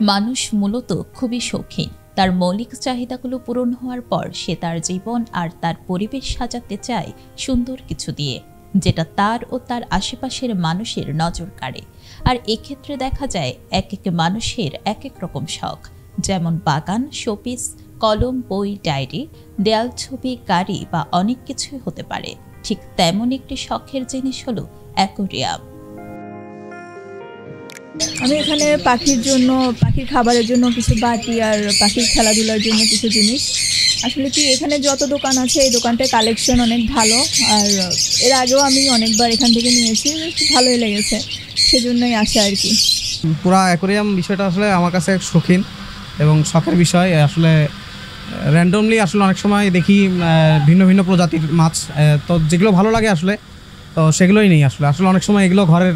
মানুষ মূলত খুবই শৌখিন। তার মৌলিক চাহিদাগুলো পূরণ হওয়ার পর সে তার জীবন আর তার পরিবেশ সাজাতে চায় সুন্দর কিছু দিয়ে, যেটা তার ও তার আশেপাশের মানুষের নজর কাড়ে। আর এক্ষেত্রে দেখা যায় এক এক মানুষের এক এক রকম শখ, যেমন বাগান, শোপিস, কলম, বই, ডায়েরি, দেয়াল ছবি, গাড়ি বা অনেক কিছুই হতে পারে। ঠিক তেমন একটি শখের জিনিস হলো অ্যাকোয়ারিয়াম। আমি এখানে পাখির জন্য, পাখির খাবারের জন্য কিছু বাটি আর পাখির খেলাধুলার জন্য কিছু জিনিস, আসলে কি এখানে যত দোকান আছে এই দোকানটার কালেকশন অনেক ভালো। আর এর আগেও আমি অনেকবার এখান থেকে নিয়েছি, ভালোই লেগেছে, সেজন্যই আসা আর কি। পুরা অ্যাকোয়ারিয়াম বিষয়টা আসলে আমার কাছে শৌখিন এবং শখের বিষয়। আসলে র্যান্ডমলি আসলে অনেক সময় দেখি ভিন্ন ভিন্ন প্রজাতির মাছ, তো যেগুলো ভালো লাগে আসলে তো সেগুলোই নেই। আসলে অনেক সময় এগুলো ঘরের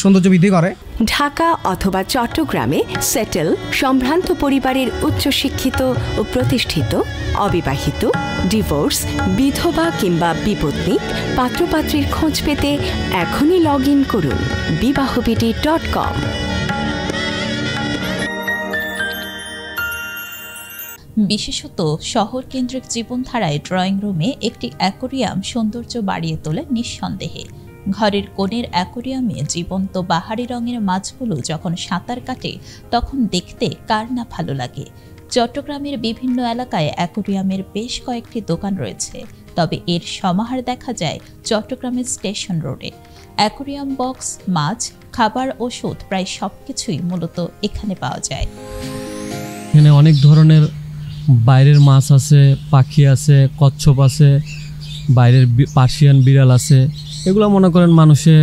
সৌন্দর্য বৃদ্ধি করে। ঢাকা অথবা চট্টগ্রামে সেটেল সম্ভ্রান্ত পরিবারের উচ্চশিক্ষিত ও প্রতিষ্ঠিত, অবিবাহিত, ডিভোর্স, বিধবা কিংবা বিপত্নিক পাত্রপাত্রীর খোঁজ পেতে এখনই লগ ইন করুন বিবাহবিডি.com। বিশেষত শহর কেন্দ্রিক জীবনধারায় ড্রয়িং রুমে একটি অ্যাকোয়ারিয়াম সৌন্দর্য বাড়িয়ে তোলে নিঃসন্দেহে। ঘরের কোণের অ্যাকোয়ারিয়ামে জীবন্ত বাহারি রঙের মাছগুলো যখন সাঁতার কাটে তখন দেখতে কার না ভালো লাগে। চট্টগ্রামের বিভিন্ন এলাকায় অ্যাকোয়ারিয়ামের বেশ কয়েকটি দোকান রয়েছে, তবে এর সমাহার দেখা যায় চট্টগ্রামের স্টেশন রোডে। অ্যাকোয়ারিয়াম বক্স, মাছ, খাবার, ওষুধ প্রায় সবকিছুই মূলত এখানে পাওয়া যায়। এখানে অনেক ধরনের বাইরের মাছ আছে, পাখি আছে, কচ্ছপ আছে, বাইরের পার্সিয়ান বিড়াল আছে। এগুলো মনে করেন মানুষে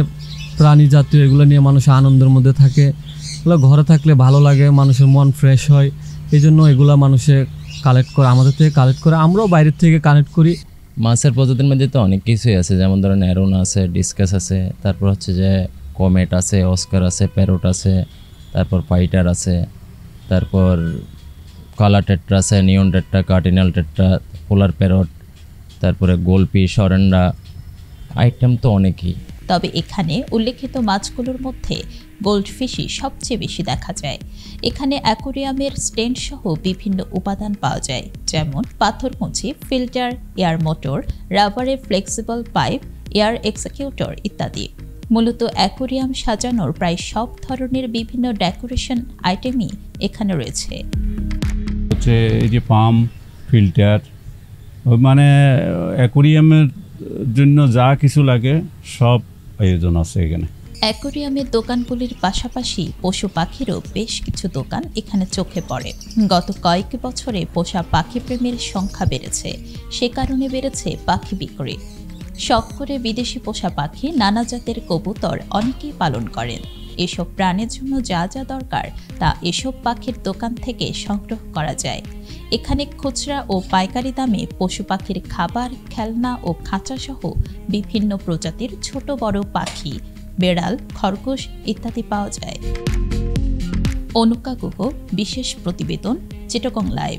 প্রাণী জাতীয়, এগুলো নিয়ে মানুষ আনন্দের মধ্যে থাকে। এগুলো ঘরে থাকলে ভালো লাগে, মানুষের মন ফ্রেশ হয়। এই জন্য এগুলো মানুষে কালেক্ট করে, আমাদের থেকে কালেক্ট করে, আমরাও বাইরের থেকে কালেক্ট করি। মাছের প্রজাতির মধ্যে তো অনেক কিছুই আছে, যেমন ধরেন অ্যারোন আছে, ডিসকাস আছে, তারপর হচ্ছে যে কমেট আছে, অস্কার আছে, প্যারোট আছে, তারপর পাইটার আছে, তারপর কালা টেট্রা আছে, neon tetra, cardinal tetra, polar parrot, তারপরে গোলফিশ, অরেন্ডা, আইটেম তো অনেকই। তবে এখানে উল্লেখিত মাছগুলোর মধ্যে গোল্ডফিশই সবচেয়ে বেশি দেখা যায়। এখানে অ্যাকোয়ারিয়ামের স্টেন্ট সহ বিভিন্ন উপাদান পাওয়া যায়, যেমন পাথরকুচি, ফিল্টার, এয়ার মোটর, রাবারের ফ্লেক্সিবল পাইপ, এয়ার এক্সিকিউটর ইত্যাদি। মূলত অ্যাকোয়ারিয়াম সাজানোর প্রায় সব ধরনের বিভিন্ন ডেকোরেশন আইটেমই এখানে রয়েছে। হচ্ছে এই যে পাম্প, ফিল্টার, মানে অ্যাকোয়ারিয়ামের জন্য যা কিছু লাগে সব আয়োজন আছে এখানে। অ্যাকোয়ারিয়ামের দোকানগুলির পাশাপাশি পশু পাখিরও বেশ কিছু দোকান এখানে চোখে পড়ে। গত কয়েক বছরে পোষা পাখি প্রেমীর সংখ্যা বেড়েছে, সে কারণে বেড়েছে পাখি বিক্রি। শখ করে বিদেশি পোষা পাখি, নানা জাতের কবুতর অনেকেই পালন করেন। এসব প্রাণীর জন্য যা যা দরকার তা এসব পাখির দোকান থেকে সংগ্রহ করা যায়। এখানে খুচরা ও পাইকারি দামে পশু পাখির খাবার, খেলনা ও খাঁচা সহ বিভিন্ন প্রজাতির ছোট বড় পাখি, বেড়াল, খরগোশ ইত্যাদি পাওয়া যায়। অনুকা গুহ, বিশেষ প্রতিবেদন, চিটাগং লাইভ।